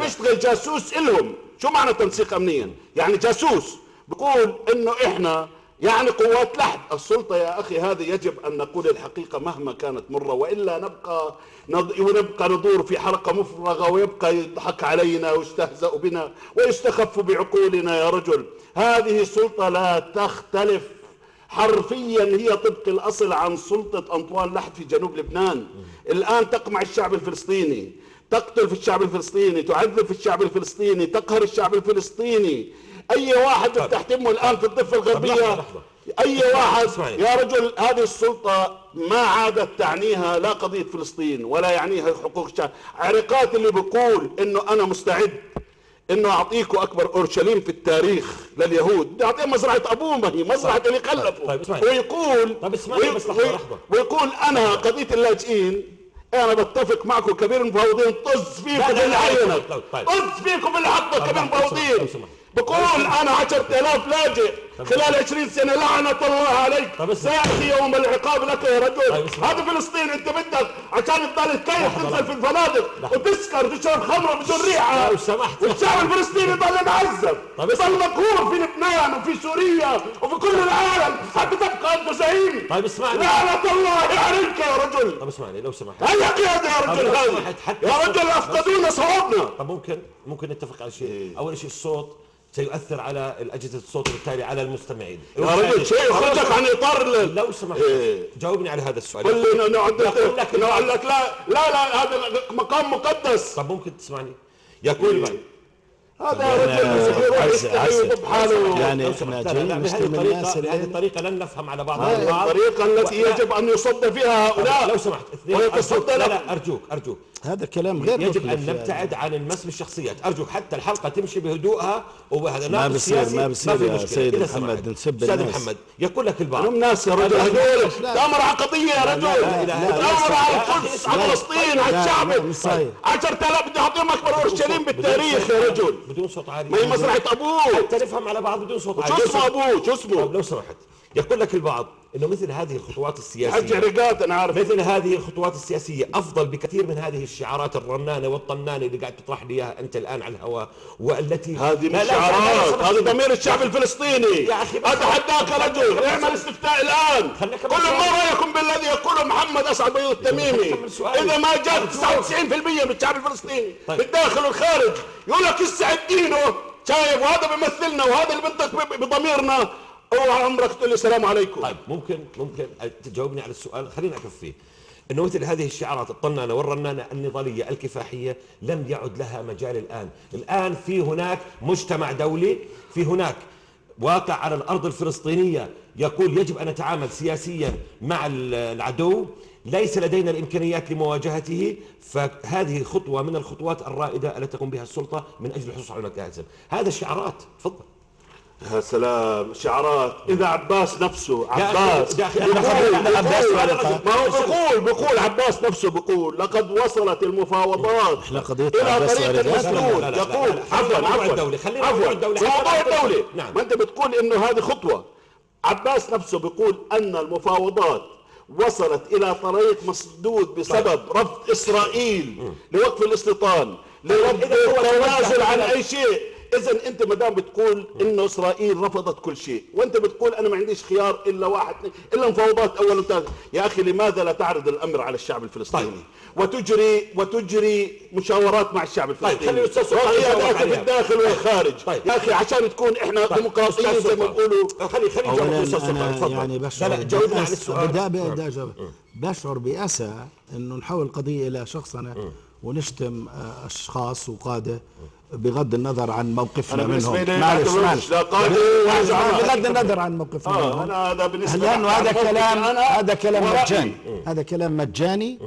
بيشتغل جاسوس إلهم. شو معنى تنسيق أمنيا؟ يعني جاسوس بقول إنه إحنا يعني قوات لحد السلطة. يا أخي هذه يجب أن نقول الحقيقة مهما كانت مرة، وإلا نبقى ندور في حلقة مفرغة، ويبقى يضحك علينا ويستهزأ بنا ويستخف بعقولنا. يا رجل هذه السلطة لا تختلف حرفيا، هي طبق الأصل عن سلطة أنطوان لحد في جنوب لبنان. الآن تقمع الشعب الفلسطيني، تقتل في الشعب الفلسطيني، تعذب في الشعب الفلسطيني، تقهر الشعب الفلسطيني. اي واحد بتحتمه الان في الضفه الغربيه، اي واحد يا رجل. هذه السلطه ما عادت تعنيها لا قضيه فلسطين ولا يعنيها حقوق الشعب. عرقات اللي بيقول انه انا مستعد انه اعطيكم اكبر اورشليم في التاريخ لليهود، بدي اعطيهم مزرعه ابوه، ما هي مزرعه اللي خلفوا. ويقول انا قضيه اللاجئين انا بتفق معكم كبير المفاوضين، طز فيكم باللي عينك، طز فيكم باللي حطك كبير المفاوضين. بقول انا 10,000 لاجئ خلال 20 سنة، لعنة الله عليك، سيأتي يوم العقاب لك يا رجل. هذا فلسطين انت بدك عشان تضل تكيف تنزل في الفنادق وتسكر وتشرب خمرة بدون ريحة، والشعب الفلسطيني يضل معذب، يضل مقهور في لبنان وفي سوريا وفي كل العالم حتى تبقى انت زعيم. لعنة الله عليك يا رجل. طب اسمعني لو سمحت، هيا قيادة يا رجل، هذه يا رجل افقدونا صوابنا. طب ممكن نتفق على شيء. اول شيء الصوت سيؤثر على الأجهزة الصوت وبالتالي على المستمعين. يا رجل شيء يخرجك عن إطار. لو سمحت جاوبني على هذا السؤال. قل نقول لك لا هذا مقام مقدس. طب ممكن تسمعني؟ يقول معي هذا يا رجل بحاله. يعني احنا جايين نشتم الناس. هذه الطريقة لن نفهم على بعض الطريقة التي يجب أن يصد فيها هؤلاء. لو سمحت لا أرجوك هذا كلام غير يجب أن نبتعد عن المس بالشخصيات. أرجوك حتى الحلقة تمشي بهدوءها وبهذا. ما بصير يا سيد محمد نسب الناس. سيد محمد يقول لك البعض هم ناس يا رجل، هذول تأمر على قضية يا رجل، تأمر على القدس، على فلسطين، على الشعب. 10,000 بدي أعطيهم أكبر أورشليم بالتاريخ يا رجل، بدون صوت عالي. ما هي مزرعة أبوه. حتى نفهم على بعض بدون صوت عالي. شو اسمه أبوه؟ شو اسمه؟ لو سمحت يقول لك البعض انه مثل هذه الخطوات السياسيه، حج عرقات انا عارف، مثل هذه الخطوات السياسيه افضل بكثير من هذه الشعارات الرنانه والطنانه اللي قاعد تطرح لي اياها انت الان على الهواء، والتي هذه مش شعارات، هذا ضمير الشعب الفلسطيني. يا اخي اتحداك يا رجل، اعمل استفتاء الان، قل ما رايكم بالذي يقوله محمد اسعد بيض التميمي؟ اذا ما جاء 99% من الشعب الفلسطيني بالداخل والخارج يقول لك يسعد دينه، شايف؟ وهذا بيمثلنا وهذا اللي بدك بضميرنا. اوعى عمرك تقول لي السلام عليكم. طيب ممكن تجاوبني على السؤال، خلينا نعرف فيه انه مثل هذه الشعارات الطنانه والرنانه النضاليه الكفاحيه لم يعد لها مجال الان في هناك مجتمع دولي، في هناك واقع على الارض الفلسطينيه يقول يجب ان نتعامل سياسيا مع العدو، ليس لدينا الامكانيات لمواجهته، فهذه خطوه من الخطوات الرائده التي تقوم بها السلطه من اجل الحصول على مكاسب. هذا شعارات، تفضل. يا سلام شعارات. اذا عباس نفسه عباس بقول عباس نفسه بقول لقد وصلت المفاوضات الى طريق المسدود. يقول عفوا موضوع الدولي. ما انت بتقول انه هذه خطوه. عباس نفسه بيقول ان المفاوضات وصلت الى طريق مسدود بسبب رفض اسرائيل لوقف الاستيطان، لرفض التنازل عن اي شيء. إذا أنت ما دام بتقول إنه إسرائيل رفضت كل شيء، وأنت بتقول أنا ما عنديش خيار إلا واحد إلا مفاوضات أول وثالث، يا أخي لماذا لا تعرض الأمر على الشعب الفلسطيني؟ وتجري مشاورات مع الشعب الفلسطيني وقيادات في الداخل والخارج. يا أخي عشان نكون إحنا ديمقراطيين زي ما بيقولوا. يعني بشعر بأسى إنه نحول القضية إلى شخصنة ونشتم أشخاص وقادة بغض النظر عن موقفنا منهم. معلش بغض النظر عن موقفنا منهم. أنا هذا بالنسبة لأنه هذا كلام مجاني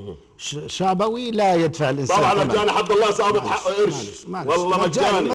شعبوي لا يدفع الإنسان. طبعا مجاني، حد الله سابق حقه قرش والله مجاني.